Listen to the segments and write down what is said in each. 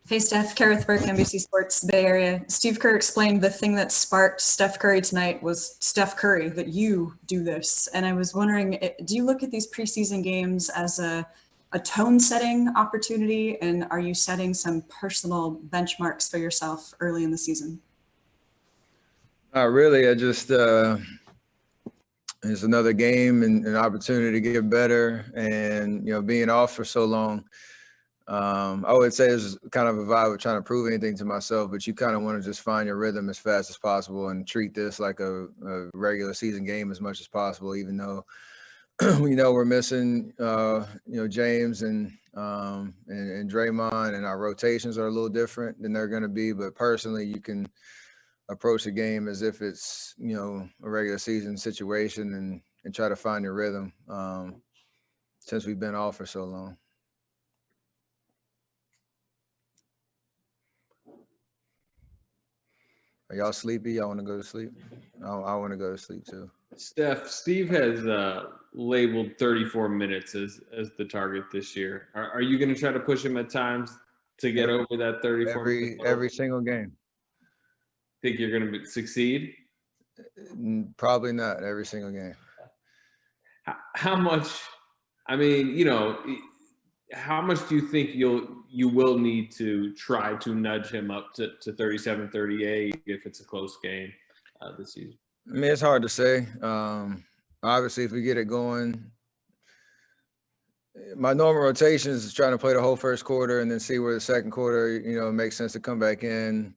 Hey, Steph. Kerr Burke, NBC Sports Bay Area. Steve Kerr explained the thing that sparked Steph Curry tonight was Steph Curry, that you do this. And I was wondering, do you look at these preseason games as a tone-setting opportunity? And are you setting some personal benchmarks for yourself early in the season? Not really. I just it's another game and an opportunity to get better. And being off for so long, I would say it's kind of a vibe of trying to prove anything to myself. But you kind of want to just find your rhythm as fast as possible and treat this like a regular season game as much as possible. Even though we know we're missing, James and Draymond, and our rotations are a little different than they're going to be. But personally, you can approach the game as if it's a regular season situation and try to find your rhythm since we've been off for so long. Are y'all sleepy? Y'all want to go to sleep? I want to go to sleep too. Steve has labeled 34 minutes as the target this year. Are you going to try to push him at times to get over that 34 minutes? Every single game. Think you're going to succeed? Probably not every single game. How much? I mean, how much do you think you will need to try to nudge him up to 37, 38 if it's a close game this season? I mean, it's hard to say. Obviously, if we get it going, my normal rotation is trying to play the whole first quarter and then see where the second quarter, it makes sense to come back in.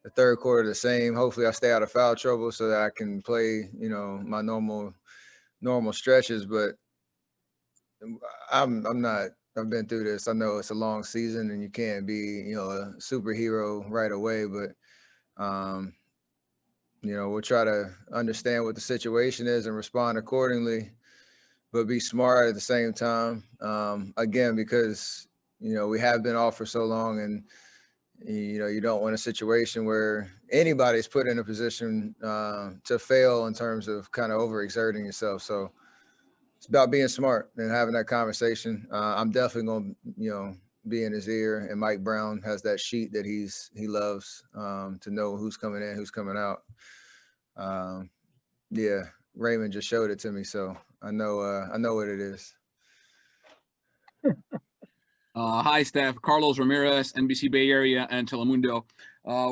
The third quarter the same. Hopefully I stay out of foul trouble so that I can play, my normal stretches. But I'm not. I've been through this. I know it's a long season and you can't be, a superhero right away. But we'll try to understand what the situation is and respond accordingly, but be smart at the same time. Again, because we have been off for so long, and you don't want a situation where anybody's put in a position to fail in terms of kind of overexerting yourself. So it's about being smart and having that conversation. I'm definitely going to, be in his ear, and Mike Brown has that sheet that he loves to know who's coming in, who's coming out. Yeah, Raymond just showed it to me, so I know what it is. Hi, Steph. Carlos Ramirez, NBC Bay Area and Telemundo.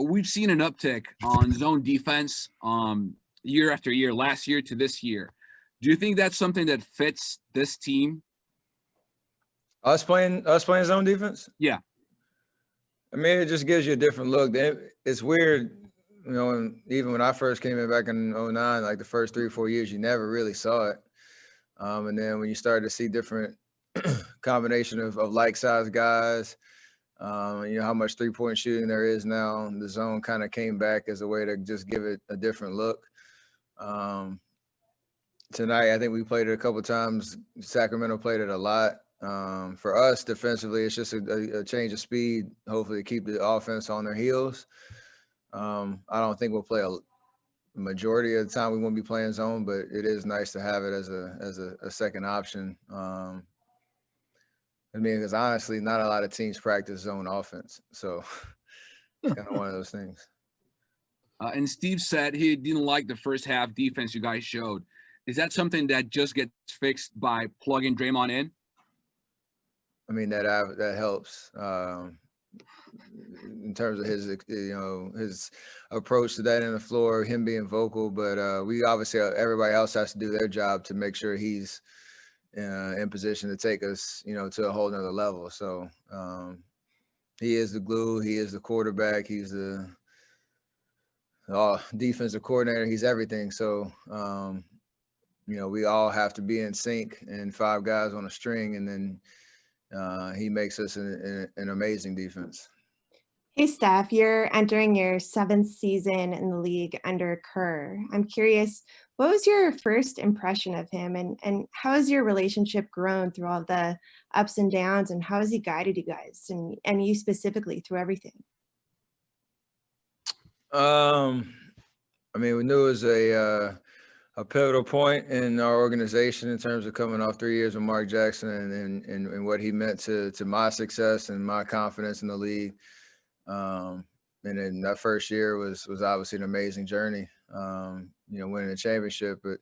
We've seen an uptick on zone defense year after year, last year to this year. Do you think that's something that fits this team? Us playing zone defense? Yeah. I mean, it just gives you a different look. It's weird, even when I first came in back in 2009, like the first 3 or 4 years, you never really saw it. And then when you started to see different combination of like-sized guys, how much three-point shooting there is now, the zone kind of came back as a way to just give it a different look. Tonight, I think we played it a couple of times. Sacramento played it a lot. For us, defensively, it's just a change of speed, hopefully to keep the offense on their heels. I don't think we'll play a majority of the time we won't be playing zone, but it is nice to have it as a second option. I mean, because honestly, not a lot of teams practice zone offense. So it's kind of one of those things. And Steve said he didn't like the first half defense you guys showed. Is that something that just gets fixed by plugging Draymond in? I mean, that helps in terms of his approach to that in the floor, him being vocal. But we obviously, everybody else has to do their job to make sure he's in position to take us, to a whole nother level. So he is the glue. He is the quarterback. He's the defensive coordinator. He's everything. So, we all have to be in sync, and 5 guys on a string, and then he makes us an amazing defense. Hey, Steph, you're entering your 7th season in the league under Kerr. I'm curious, what was your first impression of him, and how has your relationship grown through all the ups and downs, and how has he guided you guys and you specifically through everything? I mean, we knew it was a pivotal point in our organization in terms of coming off 3 years with Mark Jackson and what he meant to my success and my confidence in the league. And then that first year was obviously an amazing journey, winning the championship. But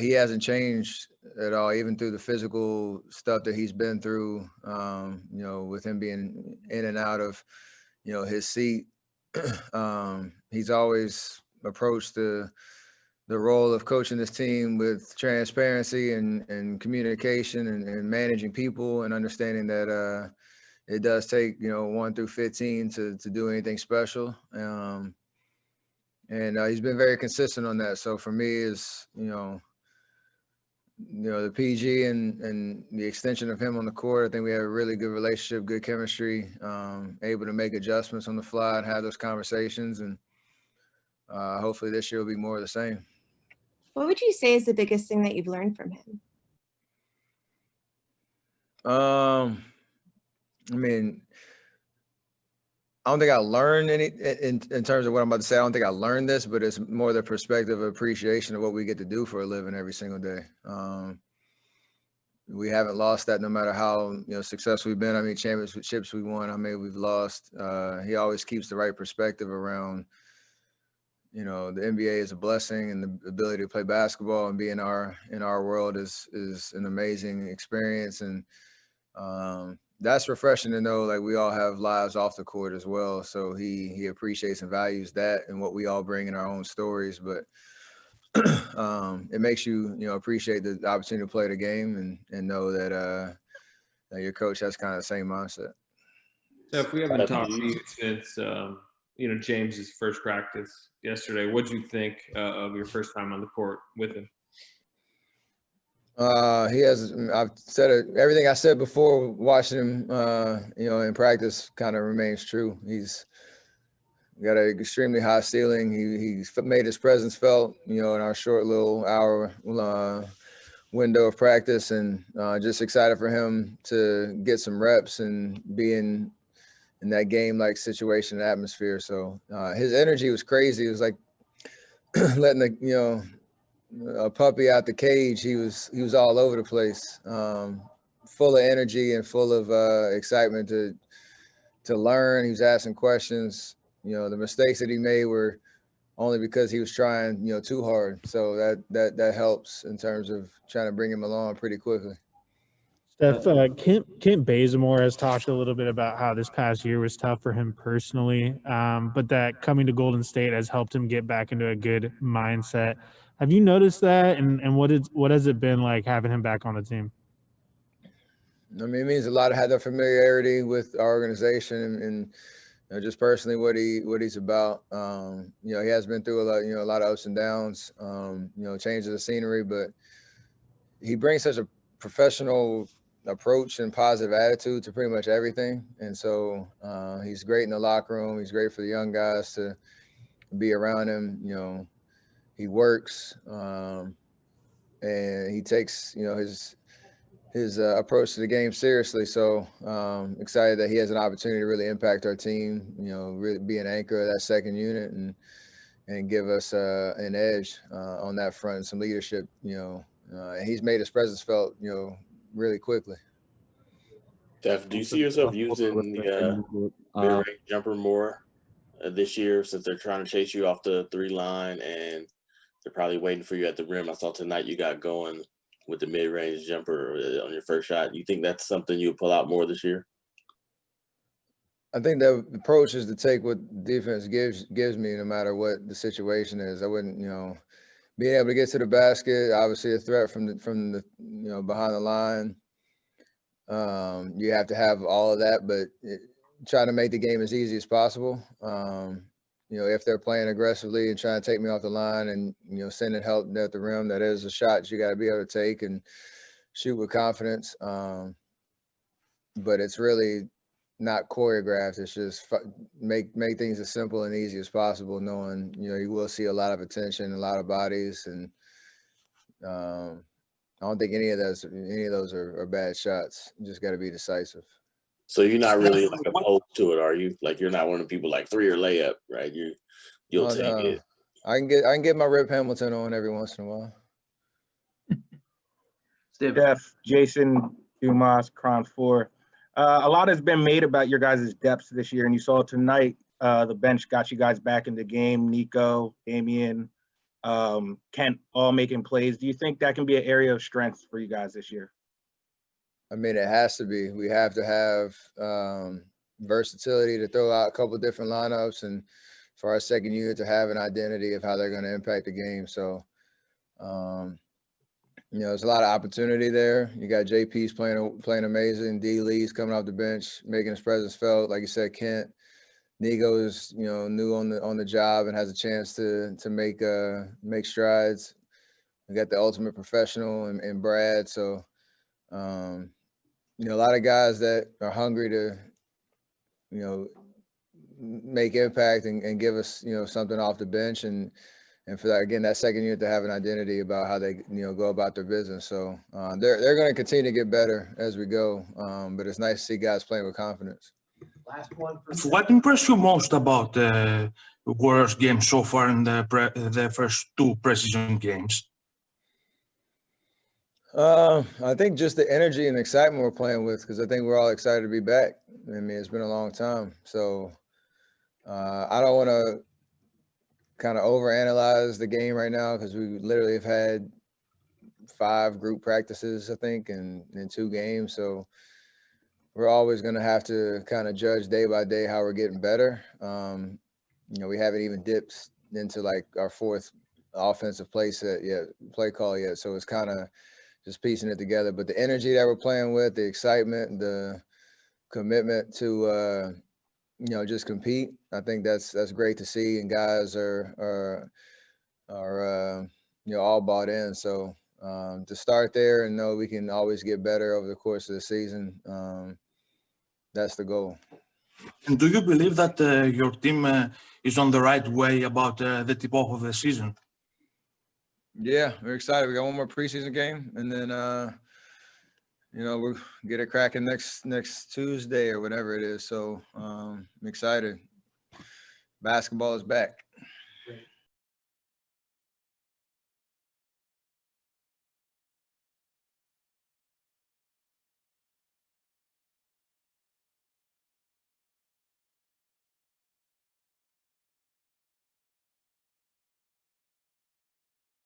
he hasn't changed at all, even through the physical stuff that he's been through, with him being in and out of, his seat. He's always approached the role of coaching this team with transparency and communication and managing people and understanding that it does take, 1 through 15 to do anything special. And he's been very consistent on that. So for me, is the PG and the extension of him on the court, I think we have a really good relationship, good chemistry, able to make adjustments on the fly and have those conversations. And hopefully this year will be more of the same. What would you say is the biggest thing that you've learned from him? I don't think I learned any in terms of what I'm about to say. I don't think I learned this, but it's more the perspective of appreciation of what we get to do for a living every single day. We haven't lost that no matter how successful we've been. How many championships we won, how many we've lost. He always keeps the right perspective around, the NBA is a blessing, and the ability to play basketball and be in our world is an amazing experience. And that's refreshing to know, like, we all have lives off the court as well. So he appreciates and values that and what we all bring in our own stories. But it makes you, appreciate the opportunity to play the game and know that your coach has kind of the same mindset. Steph, we haven't talked to you since, James's first practice yesterday. What did you think of your first time on the court with him? I've said it, everything I said before watching him, in practice kind of remains true. He's got an extremely high ceiling. He's made his presence felt, in our short little hour window of practice, and just excited for him to get some reps and be in that game-like situation and atmosphere. So his energy was crazy. It was like letting a puppy out the cage. He was all over the place, full of energy and full of excitement to learn. He was asking questions. The mistakes that he made were only because he was trying, too hard. So that helps in terms of trying to bring him along pretty quickly. Steph, Kent Bazemore has talked a little bit about how this past year was tough for him personally, but that coming to Golden State has helped him get back into a good mindset. Have you noticed that, and what has it been like having him back on the team? It means a lot to have that familiarity with our organization and just personally what he's about. He has been through a lot of ups and downs, changes of scenery, but he brings such a professional approach and positive attitude to pretty much everything. And so he's great in the locker room. He's great for the young guys to be around him. He works and he takes, his approach to the game seriously. So excited that he has an opportunity to really impact our team, really be an anchor of that second unit and give us an edge on that front and some leadership, and he's made his presence felt, really quickly. Steph, do you see yourself using the mid-range jumper more this year, since they're trying to chase you off the 3-line and they're probably waiting for you at the rim? I saw tonight you got going with the mid-range jumper on your first shot. You think that's something you'll pull out more this year? I think the approach is to take what defense gives me, no matter what the situation is. I wouldn't, being able to get to the basket, obviously a threat from the behind the line. You have to have all of that, but try to make the game as easy as possible. If they're playing aggressively and trying to take me off the line and, sending help at the rim, that is a shot you got to be able to take and shoot with confidence. But it's really not choreographed. It's just make things as simple and easy as possible, knowing, you will see a lot of attention, a lot of bodies. And I don't think any of those are bad shots. You just got to be decisive. So you're not really opposed to it, are you? Like, you're not one of the people like 3 or layup, right? You'll take it. I can get my Rip Hamilton on every once in a while. Steph, Jason, Dumas, Crown 4. A lot has been made about your guys' depth this year, and you saw tonight the bench got you guys back in the game. Nico, Damian, Kent, all making plays. Do you think that can be an area of strength for you guys this year? I mean, it has to be. We have to have versatility to throw out a couple of different lineups, and for our second unit to have an identity of how they're going to impact the game. So, there's a lot of opportunity there. You got JP's playing amazing. D Lee's coming off the bench, making his presence felt. Like you said, Kent, Nico is new on the job and has a chance to make strides. We got the ultimate professional in Brad. So, a lot of guys that are hungry to, make impact and give us, something off the bench. And for that, again, that second unit to have an identity about how they, go about their business. So they're going to continue to get better as we go. But it's nice to see guys playing with confidence. Last one. What impressed you most about the Warriors game so far in the first 2 preseason games? I think just the energy and excitement we're playing with, because I think we're all excited to be back. I mean, it's been a long time. So I don't want to kind of overanalyze the game right now, because we literally have had 5 group practices, I think, in 2 games. So we're always going to have to kind of judge day by day how we're getting better. We haven't even dipped into like our 4th offensive play call yet. So it's kind of just piecing it together. But the energy that we're playing with, the excitement, the commitment to just compete, I think that's great to see, and guys are all bought in. So to start there and know we can always get better over the course of the season, that's the goal. And do you believe that your team is on the right way about the tip-off of the season? Yeah, we're excited. We got one more preseason game, and then we'll get it cracking next Tuesday or whatever it is. So I'm excited. Basketball is back.